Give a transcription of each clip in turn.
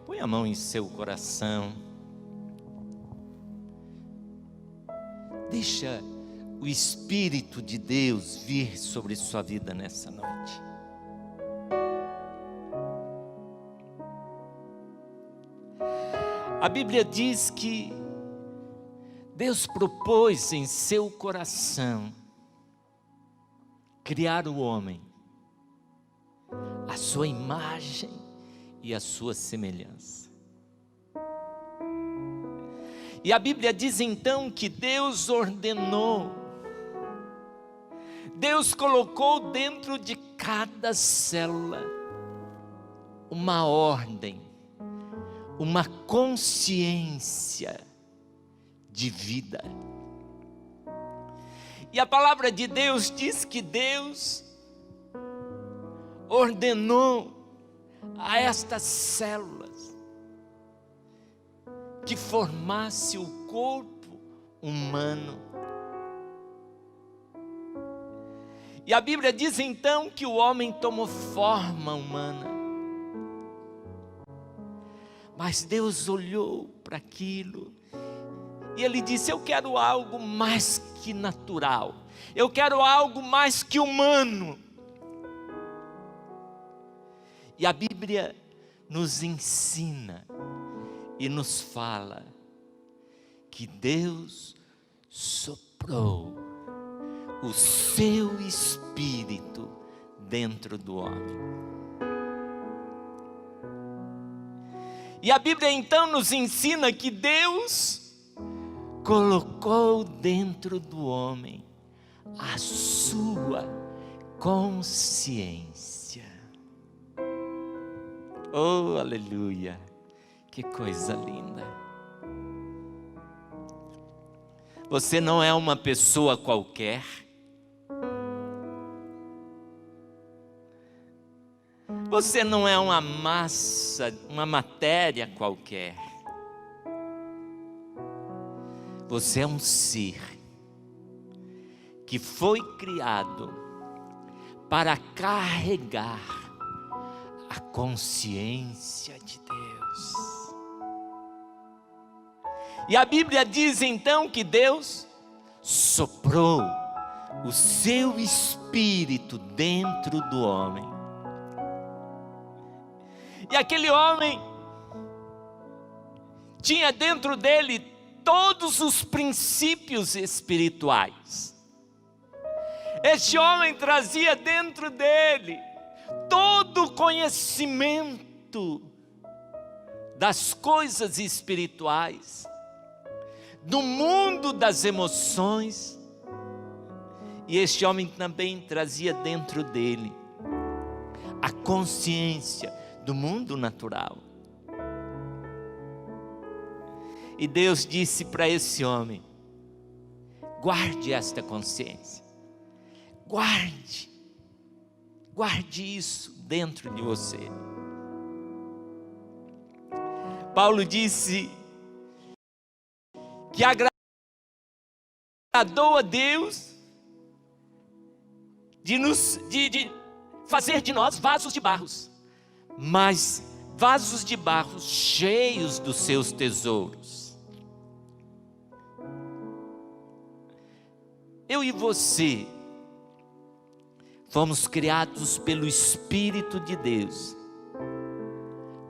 Põe a mão em seu coração. Deixa o Espírito de Deus vir sobre sua vida nessa noite. A Bíblia diz que Deus propôs em seu coração criar o homem, a sua imagem e a sua semelhança. E a Bíblia diz então que Deus ordenou, Deus colocou dentro de cada célula uma ordem, uma consciência de vida. E a palavra de Deus diz que Deus ordenou a estas células que formasse o corpo humano. E a Bíblia diz então que o homem tomou forma humana. Mas Deus olhou para aquilo e Ele disse: eu quero algo mais que natural, eu quero algo mais que humano. E a Bíblia nos ensina e nos fala que Deus soprou o seu Espírito dentro do homem. E a Bíblia então nos ensina que Deus colocou dentro do homem a sua consciência. Oh, aleluia! Que coisa linda! Você não é uma pessoa qualquer. Você não é uma massa, uma matéria qualquer. Você é um ser que foi criado para carregar a consciência de Deus. E a Bíblia diz então que Deus soprou o seu Espírito dentro do homem. E aquele homem tinha dentro dele todos os princípios espirituais. Este homem trazia dentro dele todo o conhecimento das coisas espirituais, do mundo das emoções. E este homem também trazia dentro dele a consciência do mundo natural. E Deus disse para esse homem: guarde esta consciência, guarde isso dentro de você. Paulo disse que agradou a Deus de fazer de nós vasos de barros, mas vasos de barro cheios dos seus tesouros. Eu e você fomos criados pelo Espírito de Deus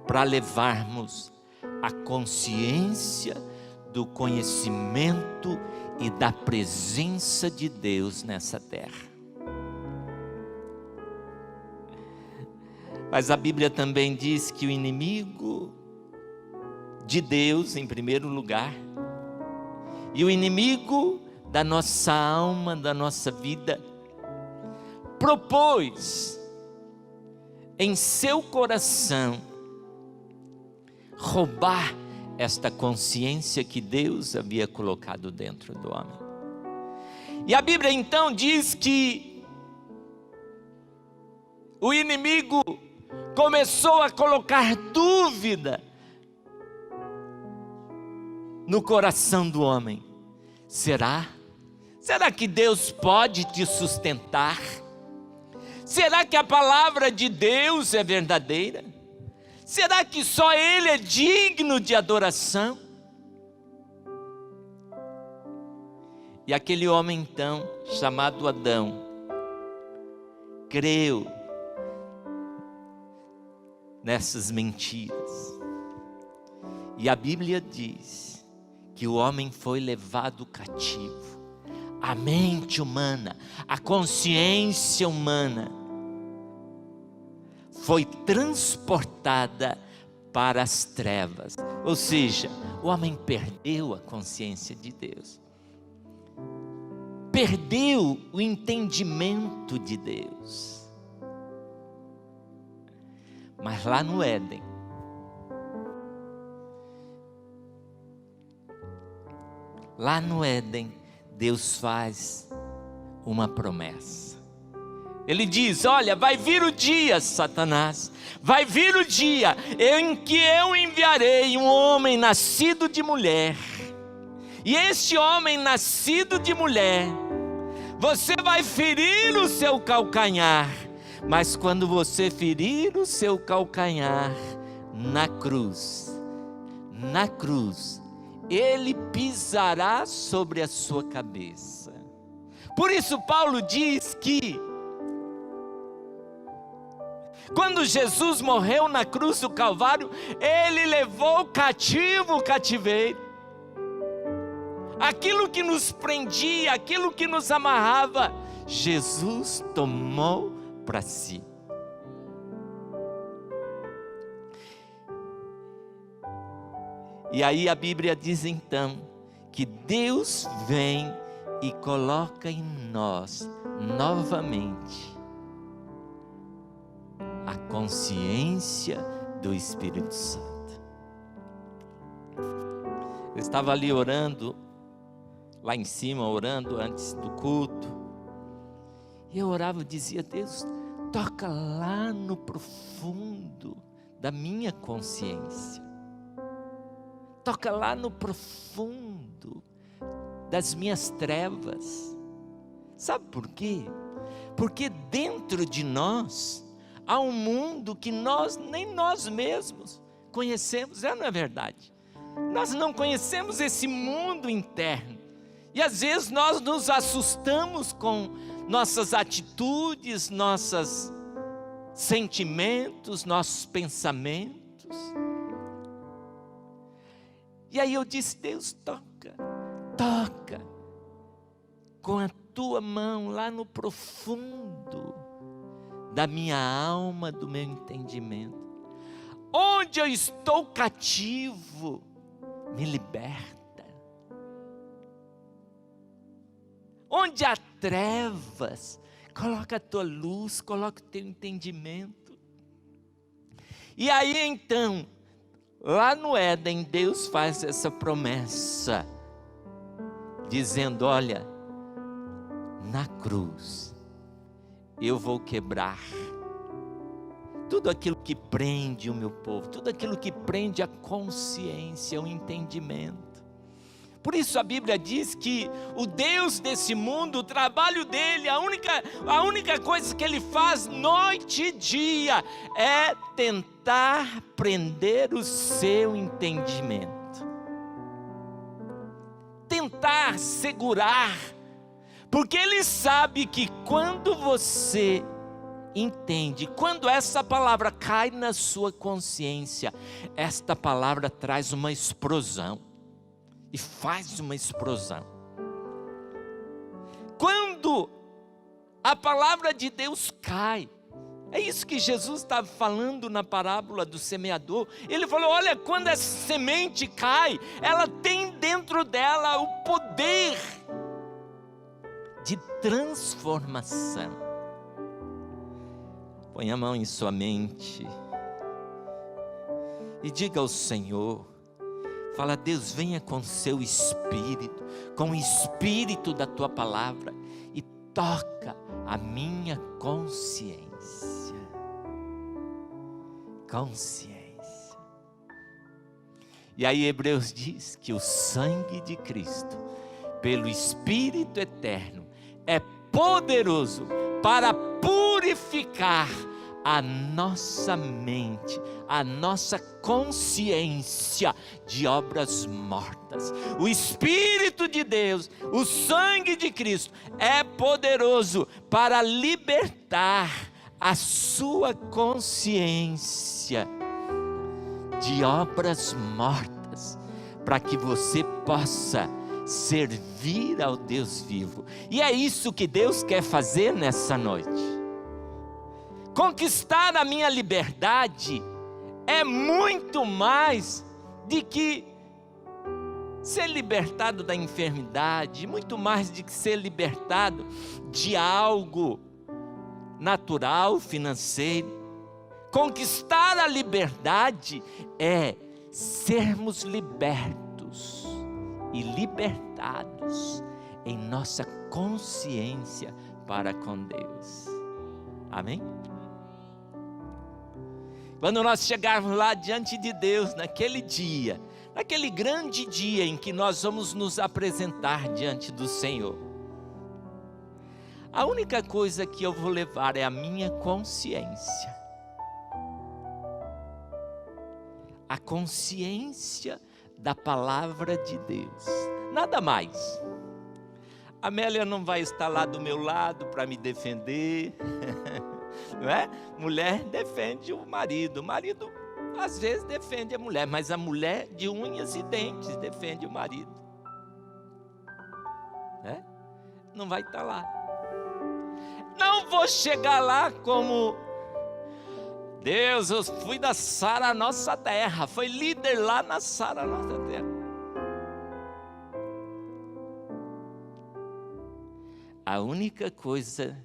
para levarmos a consciência do conhecimento e da presença de Deus nessa terra. Mas a Bíblia também diz que o inimigo de Deus, em primeiro lugar, e o inimigo da nossa alma, da nossa vida, propôs em seu coração roubar esta consciência que Deus havia colocado dentro do homem. E a Bíblia então diz que o inimigo começou a colocar dúvida no coração do homem. Será que Deus pode te sustentar? Será que a palavra de Deus é verdadeira? Será que só Ele é digno de adoração? E aquele homem então, chamado Adão, creu nessas mentiras. E a Bíblia diz que o homem foi levado cativo. A mente humana, a consciência humana foi transportada para as trevas. Ou seja, o homem perdeu a consciência de Deus. Perdeu o entendimento de Deus. Mas lá no Éden, Deus faz uma promessa. Ele diz: olha, vai vir o dia, Satanás, vai vir o dia em que eu enviarei um homem nascido de mulher. E este homem nascido de mulher, você vai ferir o seu calcanhar, mas quando você ferir o seu calcanhar na cruz, ele pisará sobre a sua cabeça. Por isso Paulo diz que quando Jesus morreu na cruz do Calvário, ele levou cativo o cativeiro. Aquilo que nos prendia, aquilo que nos amarrava, Jesus tomou para si. E aí a Bíblia diz então que Deus vem e coloca em nós novamente a consciência do Espírito Santo. Eu estava ali orando, lá em cima, orando antes do culto, e eu orava e dizia: Deus, toca lá no profundo da minha consciência, toca lá no profundo das minhas trevas. Sabe por quê? Porque dentro de nós há um mundo que nem nós mesmos conhecemos, não é verdade? Nós não conhecemos esse mundo interno, e às vezes nós nos assustamos com nossas atitudes, nossos sentimentos, nossos pensamentos. E aí eu disse: Deus, toca com a tua mão lá no profundo da minha alma, do meu entendimento. Onde eu estou cativo, me liberta. Onde há trevas, coloca a tua luz, coloca o teu entendimento. E aí então, lá no Éden, Deus faz essa promessa, dizendo: olha, na cruz eu vou quebrar tudo aquilo que prende o meu povo, tudo aquilo que prende a consciência, o entendimento. Por isso a Bíblia diz que o Deus desse mundo, o trabalho dele, a única coisa que ele faz noite e dia é tentar prender o seu entendimento, tentar segurar, porque ele sabe que quando você entende, quando essa palavra cai na sua consciência, esta palavra traz uma explosão, e faz uma explosão. Quando a palavra de Deus cai, é isso que Jesus estava falando na parábola do semeador. Ele falou: olha, quando essa semente cai, ela tem dentro dela o poder de transformação. Põe a mão em sua mente e diga ao Senhor, fala: Deus, venha com seu Espírito, com o Espírito da tua palavra, e toca a minha consciência. Consciência. E aí Hebreus diz que o sangue de Cristo, pelo Espírito eterno, é poderoso para purificar a nossa mente, a nossa consciência de obras mortas. O Espírito de Deus, o sangue de Cristo é poderoso para libertar a sua consciência de obras mortas, para que você possa servir ao Deus vivo. E é isso que Deus quer fazer nessa noite. Conquistar a minha liberdade é muito mais do que ser libertado da enfermidade, muito mais do que ser libertado de algo natural, financeiro. Conquistar a liberdade é sermos libertos e libertados em nossa consciência para com Deus. Amém? Quando nós chegarmos lá diante de Deus, naquele dia, naquele grande dia em que nós vamos nos apresentar diante do Senhor, a única coisa que eu vou levar é a minha consciência. A consciência da palavra de Deus, nada mais. A Amélia não vai estar lá do meu lado para me defender, não é? Mulher defende o marido às vezes defende a mulher, mas a mulher de unhas e dentes defende o marido, né? Não vai estar lá. Não vou chegar lá como Deus, eu fui da Sara Nossa Terra, foi líder lá na Sara Nossa Terra. A única coisa,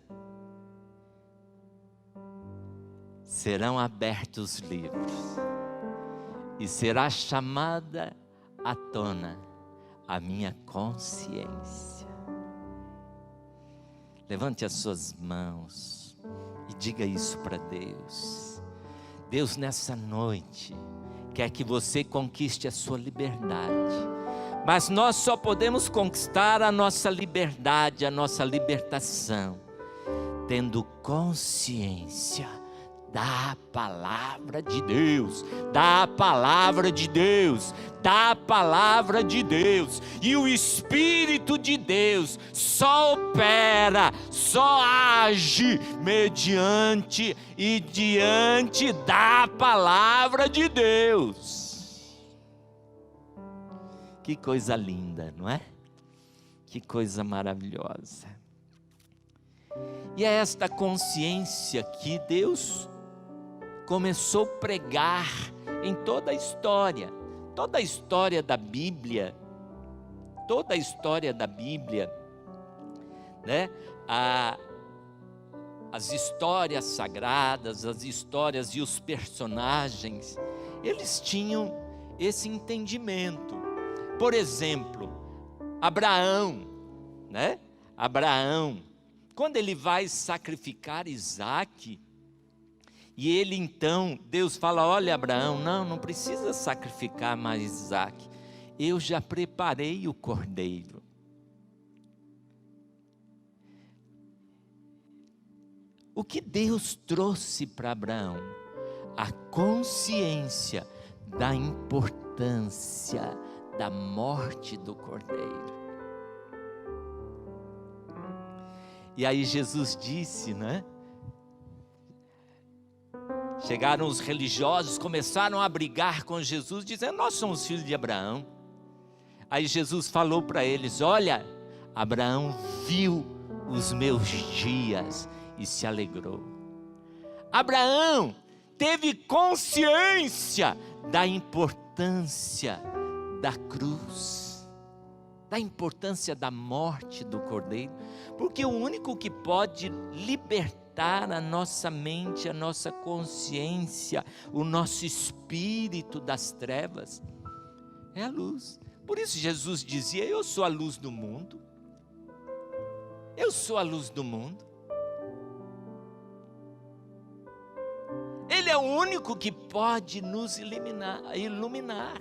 serão abertos os livros e será chamada à tona a minha consciência. Levante as suas mãos e diga isso para Deus. Deus, nessa noite, quer que você conquiste a sua liberdade. Mas nós só podemos conquistar a nossa liberdade, a nossa libertação, tendo consciência da palavra de Deus, da palavra de Deus, da palavra de Deus. E o Espírito de Deus só opera, só age mediante e diante da palavra de Deus. Que coisa linda, não é? Que coisa maravilhosa. E é esta consciência que Deus começou a pregar em toda a história da Bíblia, né? As histórias sagradas, as histórias e os personagens, eles tinham esse entendimento. Por exemplo, Abraão, né? Abraão, quando ele vai sacrificar Isaque, e ele então, Deus fala, olha Abraão, não precisa sacrificar mais Isaque, eu já preparei o cordeiro. O que Deus trouxe para Abraão? A consciência da importância da morte do cordeiro. E aí Jesus disse, né? Chegaram os religiosos, começaram a brigar com Jesus, dizendo, nós somos filhos de Abraão. Aí Jesus falou para eles, olha, Abraão viu os meus dias e se alegrou. Abraão teve consciência da importância da cruz, da importância da morte do cordeiro, porque o único que pode libertar a nossa mente, a nossa consciência, o nosso espírito das trevas, é a luz. Por isso Jesus dizia, eu sou a luz do mundo, eu sou a luz do mundo. Ele é o único que pode nos iluminar.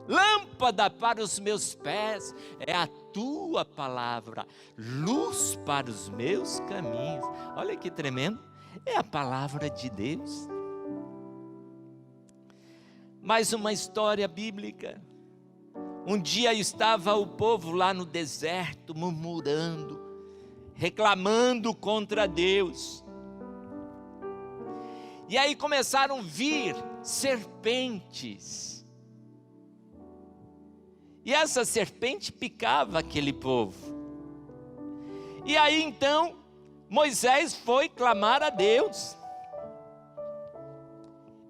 Lâmpada para os meus pés é a tua palavra, luz para os meus caminhos. Olha que tremendo. É a palavra de Deus. Mais uma história bíblica. Um dia estava o povo lá no deserto, murmurando, reclamando contra Deus. E aí começaram a vir serpentes. E essa serpente picava aquele povo. E aí então Moisés foi clamar a Deus.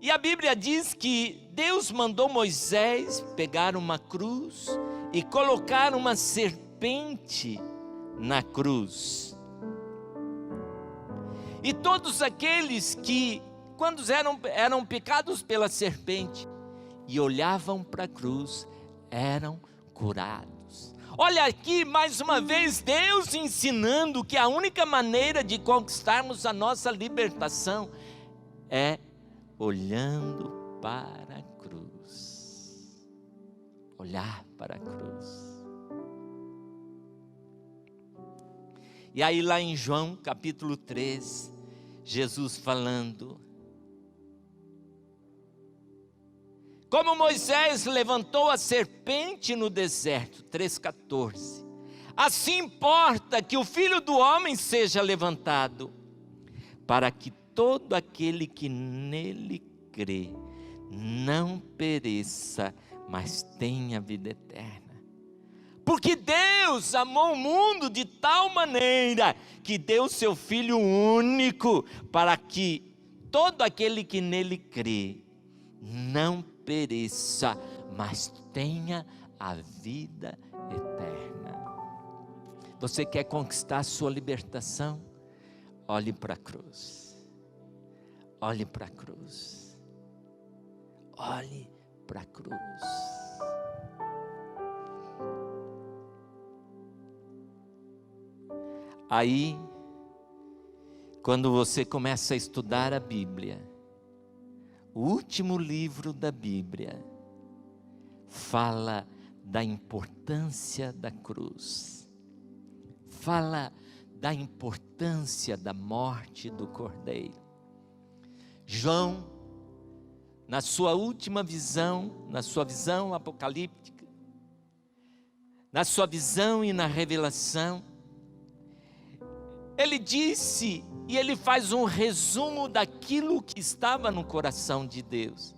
E a Bíblia diz que Deus mandou Moisés pegar uma cruz e colocar uma serpente na cruz. E todos aqueles que, quando eram picados pela serpente e olhavam para a cruz, eram curados. Olha aqui mais uma vez Deus ensinando que a única maneira de conquistarmos a nossa libertação é olhando para a cruz. Olhar para a cruz. E aí lá em João capítulo 3, Jesus falando: como Moisés levantou a serpente no deserto, 3,14. Assim importa que o Filho do Homem seja levantado, para que todo aquele que nele crê não pereça, mas tenha vida eterna. Porque Deus amou o mundo de tal maneira que deu seu Filho único, para que todo aquele que nele crê não pereça, mas tenha a vida eterna. Você quer conquistar a sua libertação? Olhe para a cruz. Olhe para a cruz. Olhe para a cruz. Aí, quando você começa a estudar a Bíblia, o último livro da Bíblia fala da importância da cruz, fala da importância da morte do Cordeiro. João, na sua última visão, na sua visão apocalíptica, na sua visão e na revelação, ele disse, e ele faz um resumo daquilo que estava no coração de Deus.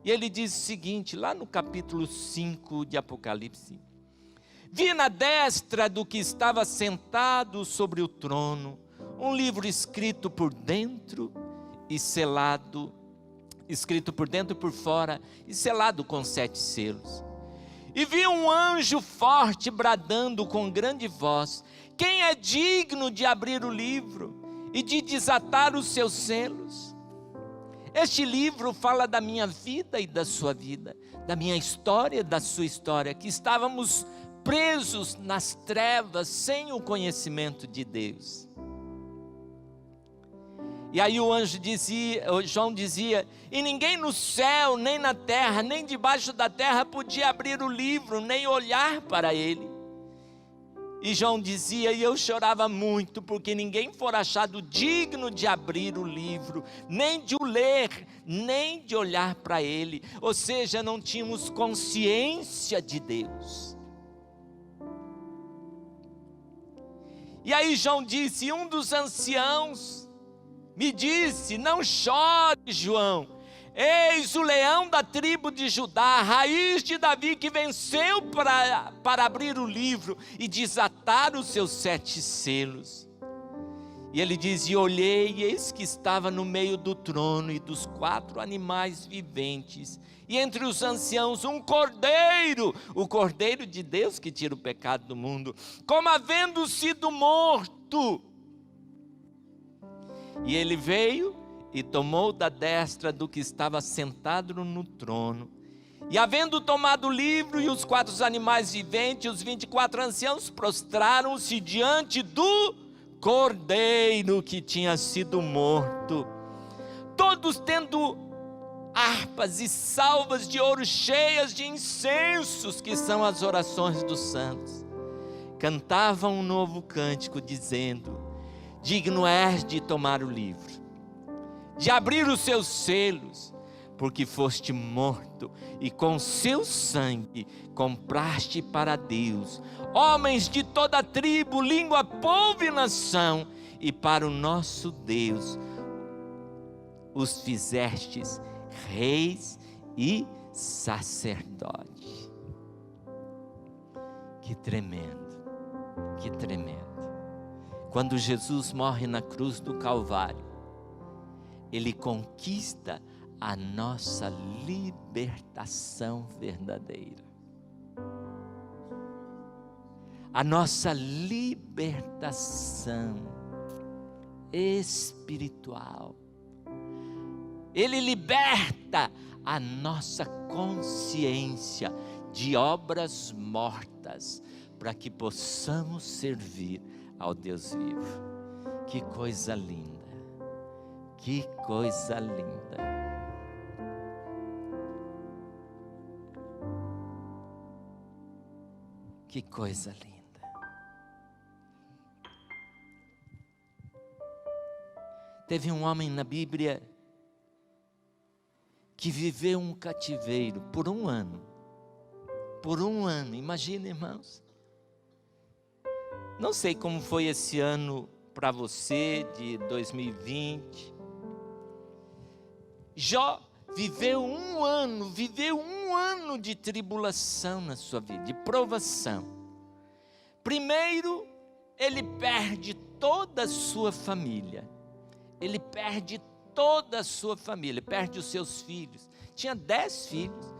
E ele diz o seguinte, lá no capítulo 5 de Apocalipse: vi na destra do que estava sentado sobre o trono, um livro escrito por dentro e selado, escrito por dentro e por fora, e selado com 7 selos. E vi um anjo forte bradando com grande voz: quem é digno de abrir o livro e de desatar os seus selos? Este livro fala da minha vida e da sua vida, da minha história e da sua história, que estávamos presos nas trevas sem o conhecimento de Deus. E aí o anjo dizia, João dizia: e ninguém no céu, nem na terra, nem debaixo da terra podia abrir o livro, nem olhar para ele. E João dizia, e eu chorava muito, porque ninguém fora achado digno de abrir o livro, nem de o ler, nem de olhar para ele. Ou seja, não tínhamos consciência de Deus. E aí João disse, e um dos anciãos me disse: não chore, João, eis o leão da tribo de Judá, a raiz de Davi, que venceu para abrir o livro e desatar os seus 7 selos. E ele diz, e olhei, e eis que estava no meio do trono e dos 4 animais viventes, e entre os anciãos um cordeiro, o cordeiro de Deus que tira o pecado do mundo, como havendo sido morto. E ele veio e tomou da destra do que estava sentado no trono, e havendo tomado o livro e os 4 animais viventes, os 24 anciãos prostraram-se diante do cordeiro que tinha sido morto, todos tendo harpas e salvas de ouro cheias de incensos, que são as orações dos santos. Cantavam um novo cântico dizendo: digno és de tomar o livro, de abrir os seus selos, porque foste morto e com seu sangue compraste para Deus homens de toda tribo, língua, povo e nação, e para o nosso Deus os fizestes reis e sacerdotes. Que tremendo, que tremendo. Quando Jesus morre na cruz do Calvário, Ele conquista a nossa libertação verdadeira. A nossa libertação espiritual. Ele liberta a nossa consciência de obras mortas, para que possamos servir ao Deus vivo. Que coisa linda, que coisa linda. Que coisa linda. Teve um homem na Bíblia que viveu um cativeiro por um ano. Por um ano, imagina, irmãos. Não sei como foi esse ano para você, de 2020. Jó viveu um ano de tribulação na sua vida, de provação. Primeiro, ele perde toda a sua família. Ele perde toda a sua família, perde os seus filhos. Tinha 10 filhos.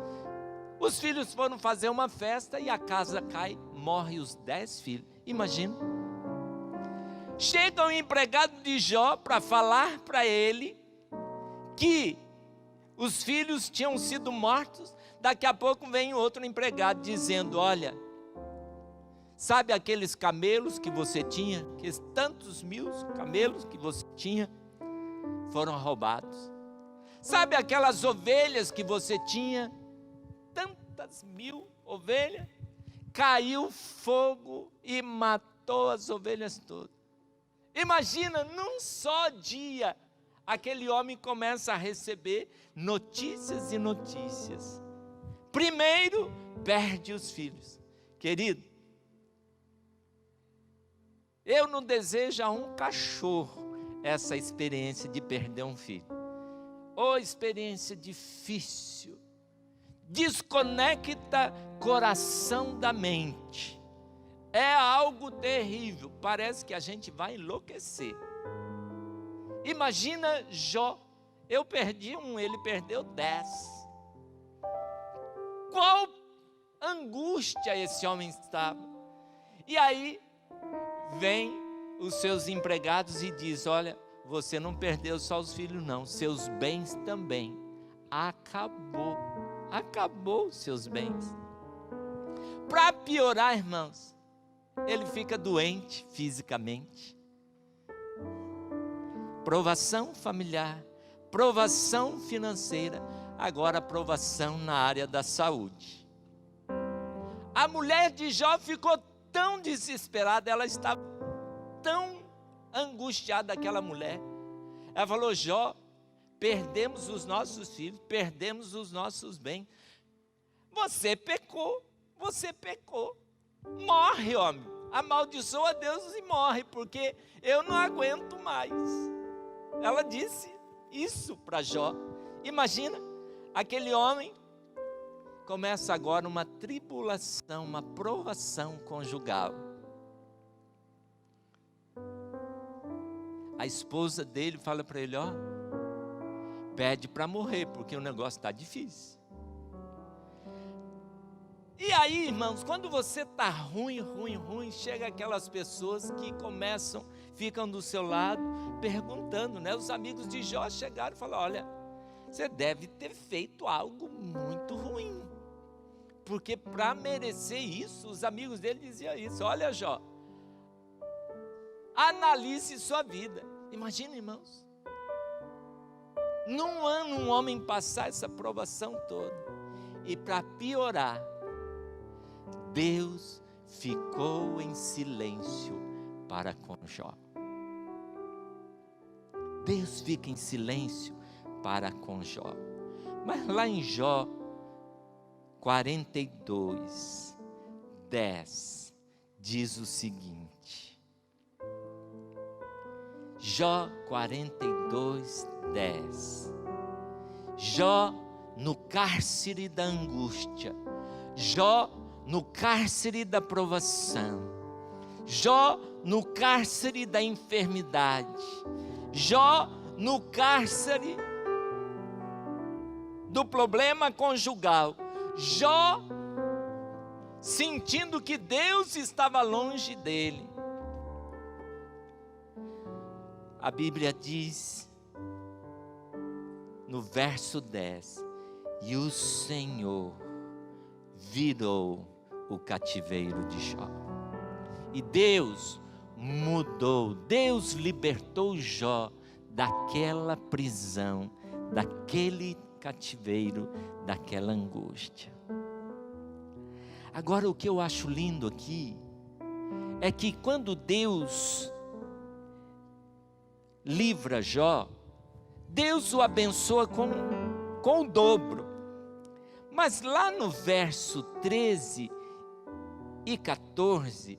Os filhos foram fazer uma festa e a casa cai, morre os 10 filhos. Imagina. Chega um empregado de Jó para falar para ele que os filhos tinham sido mortos. Daqui a pouco vem outro empregado dizendo: olha, sabe aqueles camelos que você tinha, aqueles tantos mil camelos que você tinha, foram roubados. Sabe aquelas ovelhas que você tinha, tantas mil ovelhas, caiu fogo e matou as ovelhas todas. Imagina, num só dia, aquele homem começa a receber notícias e notícias. Primeiro, perde os filhos. Querido, eu não desejo a um cachorro essa experiência de perder um filho. Oh, experiência difícil. Desconecta coração da mente. É algo terrível. Parece que a gente vai enlouquecer. Imagina Jó. Eu perdi um, ele perdeu 10. Qual angústia esse homem estava. E aí vem os seus empregados e diz: olha, você não perdeu só os filhos não, seus bens também. Acabou os seus bens. Para piorar, irmãos, ele fica doente fisicamente. Provação familiar, provação financeira, agora provação na área da saúde. A mulher de Jó ficou tão desesperada, ela estava tão angustiada, aquela mulher. Ela falou: Jó, perdemos os nossos filhos, perdemos os nossos bens. Você pecou. Morre, homem. Amaldiçoa a Deus e morre, porque eu não aguento mais. Ela disse isso para Jó. Imagina, aquele homem começa agora uma tribulação, uma provação conjugal. A esposa dele fala para ele: ó, pede para morrer, porque o negócio está difícil. E aí, irmãos, quando você está ruim, chega aquelas pessoas que ficam do seu lado, perguntando, né? Os amigos de Jó chegaram e falaram: olha, você deve ter feito algo muito ruim, porque para merecer isso, os amigos dele diziam isso. Olha, Jó, analise sua vida. Imagina, irmãos, num ano um homem passar essa provação toda. E para piorar, Deus ficou em silêncio para com Jó. Deus fica em silêncio para com Jó. Mas lá em Jó 42, 10, diz o seguinte. Jó 42, 10. Jó no cárcere da angústia, Jó no cárcere da provação, Jó no cárcere da enfermidade, Jó no cárcere do problema conjugal, Jó sentindo que Deus estava longe dele. A Bíblia diz no verso 10, e o Senhor virou o cativeiro de Jó. E Deus mudou, Deus libertou Jó daquela prisão, daquele cativeiro, daquela angústia. Agora, o que eu acho lindo aqui é que quando Deus livra Jó, Deus o abençoa com o dobro. Mas lá no verso 13 e 14,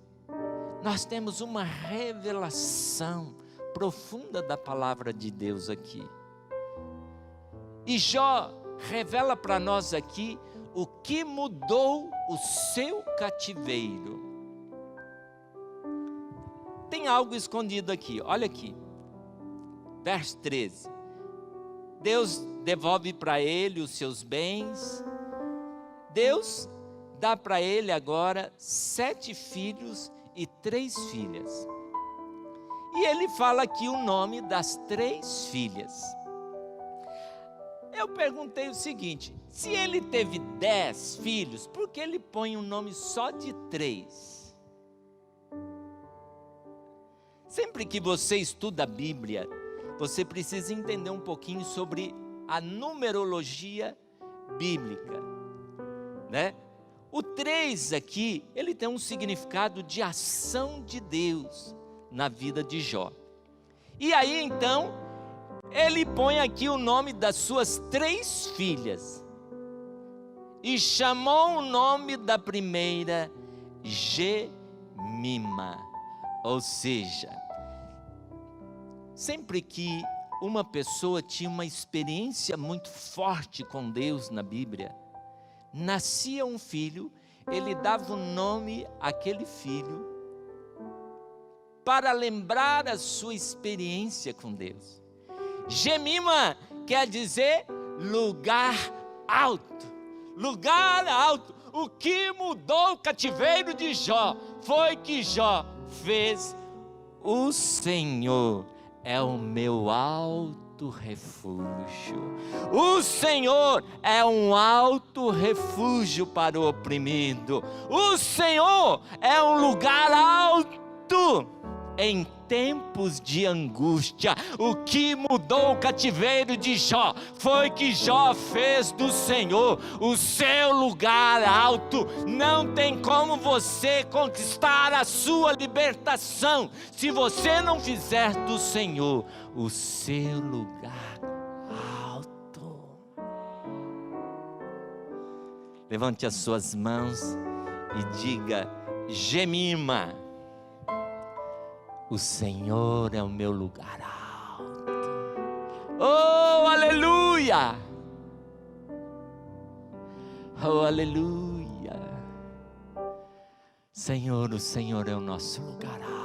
nós temos uma revelação profunda da palavra de Deus aqui. E Jó revela para nós aqui o que mudou o seu cativeiro. Tem algo escondido aqui, olha aqui. Verso 13. Deus devolve para ele os seus bens. Deus dá para ele agora 7 filhos e 3 filhas. E ele fala aqui o nome das 3 filhas. Eu perguntei o seguinte: se ele teve 10 filhos, por que ele põe um nome só de 3? Sempre que você estuda a Bíblia, você precisa entender um pouquinho sobre a numerologia bíblica, né? O 3 aqui, ele tem um significado de ação de Deus na vida de Jó. E aí então, ele põe aqui o nome das suas 3 filhas. E chamou o nome da primeira Gemima. Ou seja, sempre que uma pessoa tinha uma experiência muito forte com Deus na Bíblia, nascia um filho, ele dava o nome àquele filho para lembrar a sua experiência com Deus. Gemima quer dizer lugar alto. Lugar alto. O que mudou o cativeiro de Jó foi que Jó fez: o Senhor é o meu alto refúgio. O Senhor é um alto refúgio para o oprimido. O Senhor é um lugar alto em tempos de angústia. O que mudou o cativeiro de Jó foi que Jó fez do Senhor o seu lugar alto. Não tem como você conquistar a sua libertação se você não fizer do Senhor o seu lugar alto. Levante as suas mãos e diga: Gemima, o Senhor é o meu lugar alto. Oh, aleluia! Oh, aleluia! Senhor, o Senhor é o nosso lugar alto.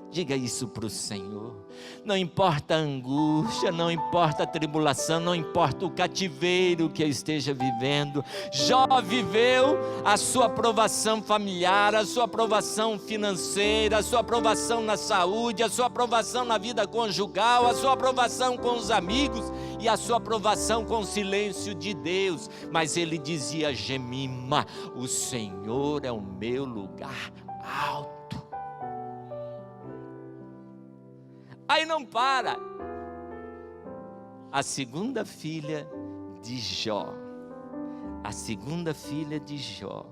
Diga isso para o Senhor. Não importa a angústia, não importa a tribulação, não importa o cativeiro que eu esteja vivendo. Jó viveu a sua provação familiar, a sua provação financeira, a sua provação na saúde, a sua provação na vida conjugal, a sua provação com os amigos e a sua provação com o silêncio de Deus. Mas ele dizia: Gemima, o Senhor é o meu lugar alto. Aí não para. A segunda filha de Jó, a segunda filha de Jó,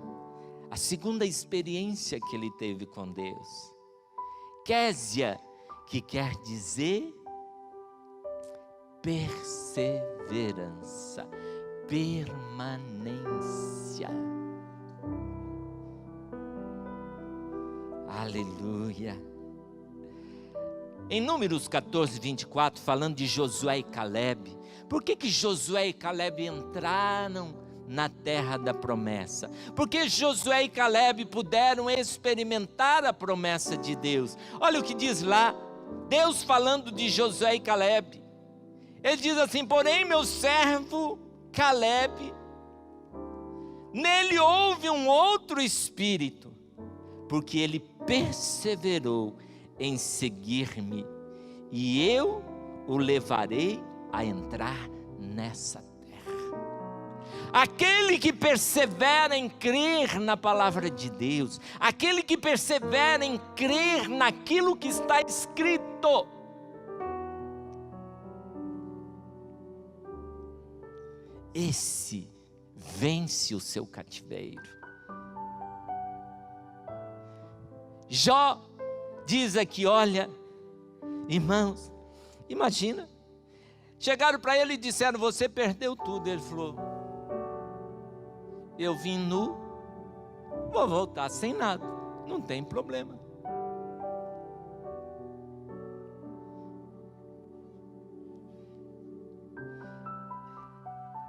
a segunda experiência que ele teve com Deus, Késia, que quer dizer perseverança, permanência. Aleluia. Em Números 14, 24, falando de Josué e Caleb, por que Josué e Caleb entraram na terra da promessa? Porque Josué e Caleb puderam experimentar a promessa de Deus. Olha o que diz lá, Deus falando de Josué e Caleb. Ele diz assim: porém meu servo Caleb, nele houve um outro espírito, porque ele perseverou em seguir-me, e eu o levarei a entrar nessa terra. Aquele que persevera em crer na palavra de Deus, aquele que persevera em crer naquilo que está escrito, esse vence o seu cativeiro. Jó diz aqui, olha, irmãos, imagina, chegaram para ele e disseram: você perdeu tudo. Ele falou: eu vim nu, vou voltar sem nada, não tem problema.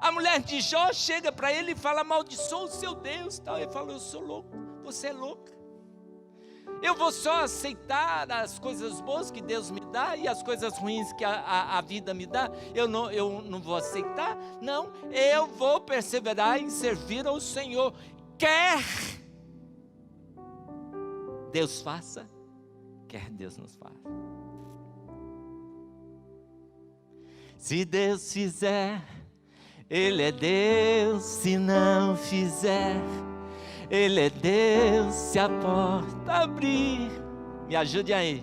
A mulher de Jó chega para ele e fala: amaldiçoa o seu Deus, tal. Ele fala: eu sou louco, você é louca. Eu vou só aceitar as coisas boas que Deus me dá e as coisas ruins que a vida me dá. Eu não vou aceitar. Não, eu vou perseverar em servir ao Senhor. Quer Deus faça, quer Deus nos faça. Se Deus fizer, Ele é Deus. Se não fizer, Ele é Deus. Se a porta abrir, me ajude aí,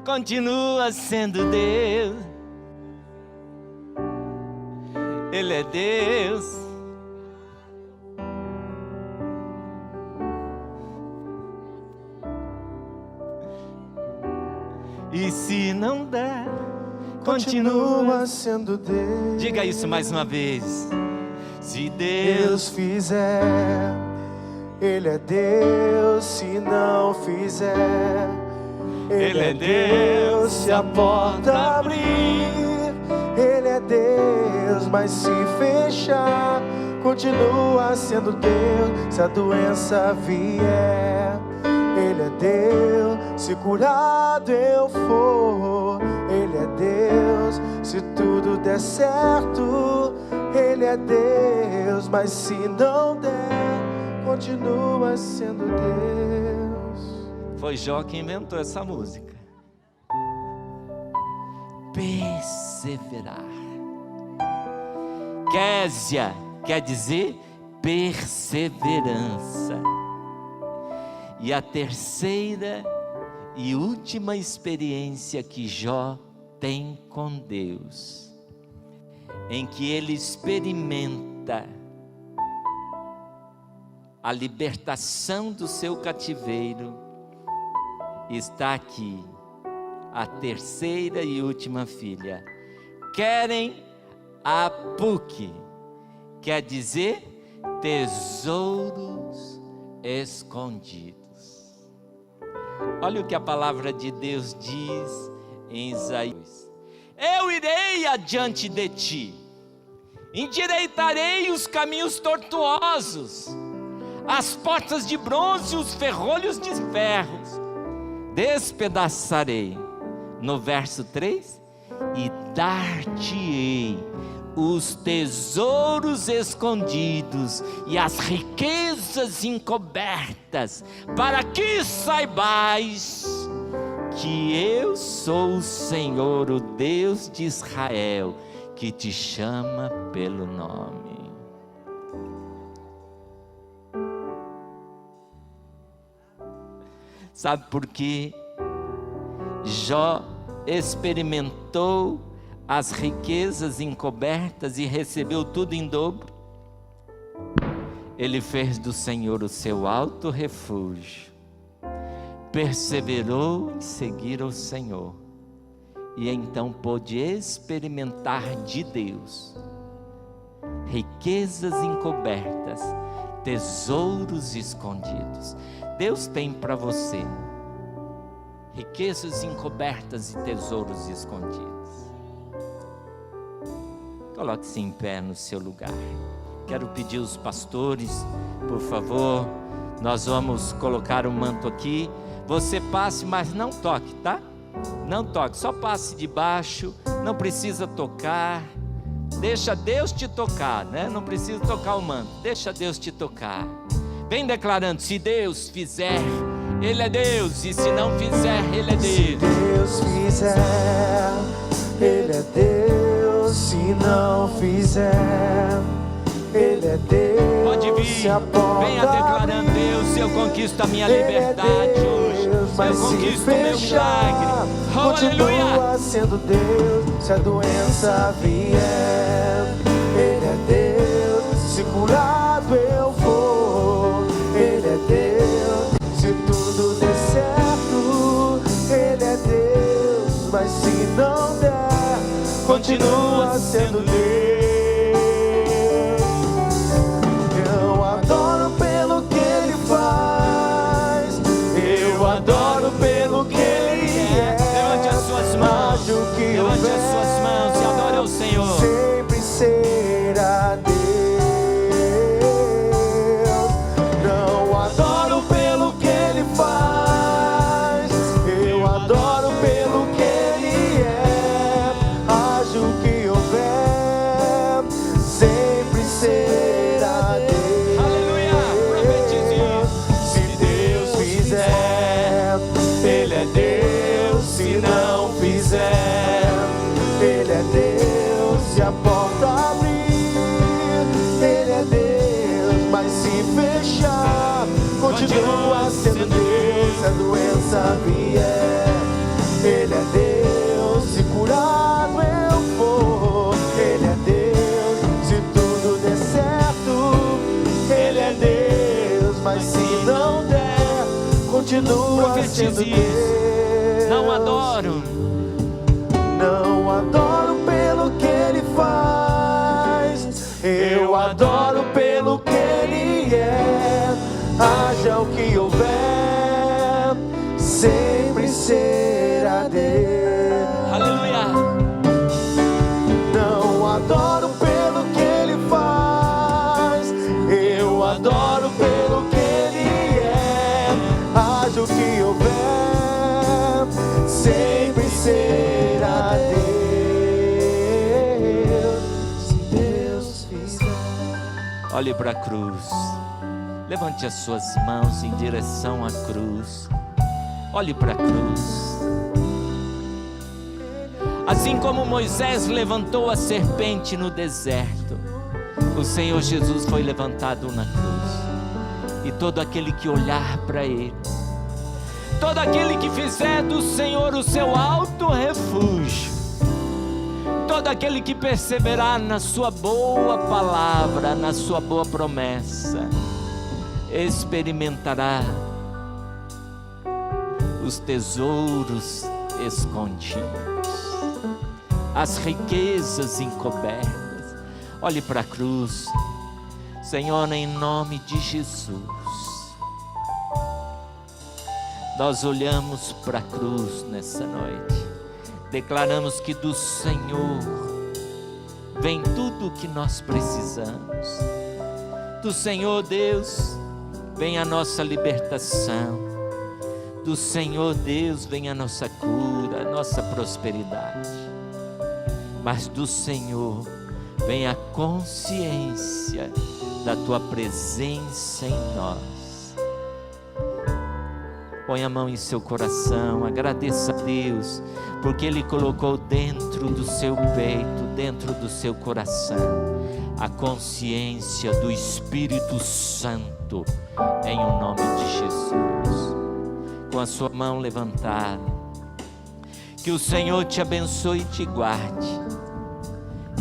continua sendo Deus. Ele é Deus. E se não der, continua sendo Deus. Diga isso mais uma vez. Se Deus fizer, Ele é Deus. Se não fizer, Ele é Deus. Se a porta abrir, Ele é Deus. Mas se fechar, continua sendo Deus. Se a doença vier, Ele é Deus. Se curado eu for, Ele é Deus. Se tudo der certo, Ele é Deus. Mas se não der, continua sendo Deus. Foi Jó que inventou essa música. Perseverar. Késia quer dizer perseverança. E a terceira e última experiência que Jó tem com Deus, em que ele experimenta a libertação do seu cativeiro, está aqui a terceira e última filha. Querem a PUC, quer dizer tesouros escondidos. Olha o que a palavra de Deus diz em Isaías: eu irei adiante de ti, endireitarei os caminhos tortuosos, as portas de bronze e os ferrolhos de ferros despedaçarei. No verso 3, e dar-te-ei os tesouros escondidos e as riquezas encobertas, para que saibais que eu sou o Senhor, o Deus de Israel, que te chama pelo nome. Sabe por que Jó experimentou as riquezas encobertas e recebeu tudo em dobro? Ele fez do Senhor o seu alto refúgio, perseverou em seguir o Senhor, e então pôde experimentar de Deus riquezas encobertas, tesouros escondidos. Deus tem para você riquezas encobertas e tesouros escondidos. Coloque-se em pé no seu lugar. Quero pedir os pastores, por favor, nós vamos colocar o manto aqui. Você passe, mas não toque, tá? Não toque, só passe debaixo, não precisa tocar. Deixa Deus te tocar, né? Não precisa tocar o manto, deixa Deus te tocar. Vem declarando: se Deus fizer, Ele é Deus, e se não fizer, Ele é Deus. Se Deus fizer, Ele é Deus, se não fizer, Ele é Deus. Pode vir, venha declarando: Deus, eu conquisto a minha liberdade hoje, eu conquisto o meu milagre. Continua sendo Deus, se a doença vier, Ele é Deus, se curado eu for, Ele é Deus, se tudo der certo, Ele é Deus, mas se não der, continua sendo Deus. Eu adoro pelo que Ele faz, eu adoro pelo que Ele é. Levante as suas mãos, levante as suas mãos e adore ao Senhor. Sempre será Deus. Não adoro pelo que Ele faz, eu adoro pelo que Ele é. Haja o que houver, sempre será Deus. Aleluia, profetize isso. Se Deus fizer, Ele é Deus, se não fizer, Ele é Deus, se a porta abrir, Ele é Deus, mas se fechar, continua sendo Deus. Se a doença vier, Ele é Deus, se curado eu for, Ele é Deus, se tudo der certo, Ele é Deus, mas se não der, continua sendo Deus. Não adoro, não adoro pelo que Ele faz, eu adoro pelo que Ele é. Haja o que houver, sempre será Deus. aleluia. Não adoro pelo que Ele faz, eu adoro pelo que Ele é. Haja o que houver, sempre será Deus. Se Deus fizer. Olhe para a cruz, levante as suas mãos em direção à cruz. Olhe para a cruz. Assim como Moisés levantou a serpente no deserto, o Senhor Jesus foi levantado na cruz. E todo aquele que olhar para Ele, todo aquele que fizer do Senhor o seu alto refúgio, todo aquele que perseverar na sua boa palavra, na sua boa promessa, experimentará os tesouros escondidos, as riquezas encobertas. Olhe para a cruz. Senhor, em nome de Jesus, nós olhamos para a cruz nessa noite, declaramos que do Senhor vem tudo o que nós precisamos. Do Senhor, Deus, vem a nossa libertação. Do Senhor, Deus, vem a nossa cura, a nossa prosperidade. Mas do Senhor vem a consciência da Tua presença em nós. Põe a mão em seu coração, agradeça a Deus, porque Ele colocou dentro do seu peito, dentro do seu coração, a consciência do Espírito Santo, em o nome de Jesus. Com a sua mão levantada, que o Senhor te abençoe e te guarde,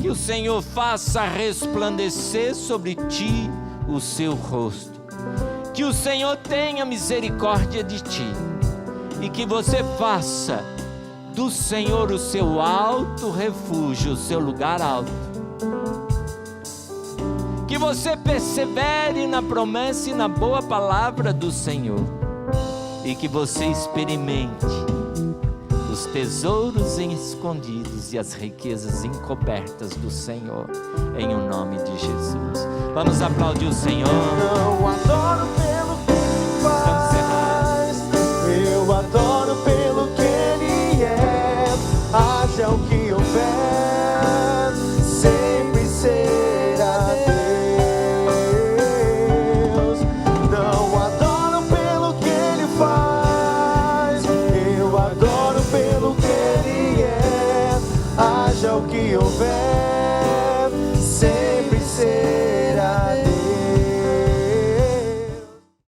que o Senhor faça resplandecer sobre ti o seu rosto, que o Senhor tenha misericórdia de ti, e que você faça do Senhor o seu alto refúgio, o seu lugar alto. Que você persevere na promessa e na boa palavra do Senhor, e que você experimente os tesouros escondidos e as riquezas encobertas do Senhor, em o nome de Jesus. Vamos aplaudir o Senhor. Eu adoro